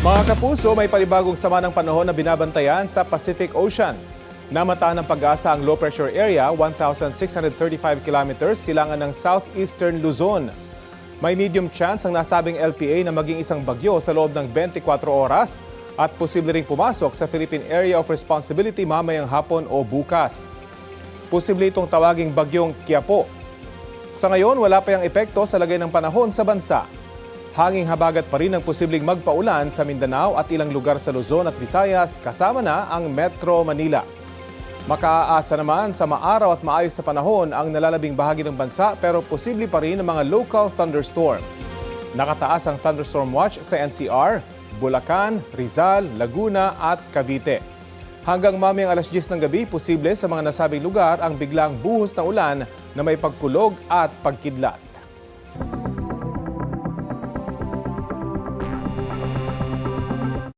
Mga kapuso, may panibagong sama ng panahon na binabantayan sa Pacific Ocean. Namataan ng pag-asa ang low pressure area, 1,635 kilometers silangan ng southeastern Luzon. May medium chance ang nasabing LPA na maging isang bagyo sa loob ng 24 oras at posible ring pumasok sa Philippine Area of Responsibility mamayang hapon o bukas. Posible itong tawaging bagyong Quiapo. Sa ngayon, wala pa yung epekto sa lagay ng panahon sa bansa. Hanging habagat pa rin ang posibleng magpaulan sa Mindanao at ilang lugar sa Luzon at Visayas kasama na ang Metro Manila. Makaaasa naman sa maaraw at maayos na panahon ang nalalabing bahagi ng bansa pero posible pa rin ang mga local thunderstorm. Nakataas ang thunderstorm watch sa NCR, Bulacan, Rizal, Laguna at Cavite. Hanggang mamayang alas 10 ng gabi, posible sa mga nasabing lugar ang biglang buhos ng ulan na may pagkulog at pagkidlat.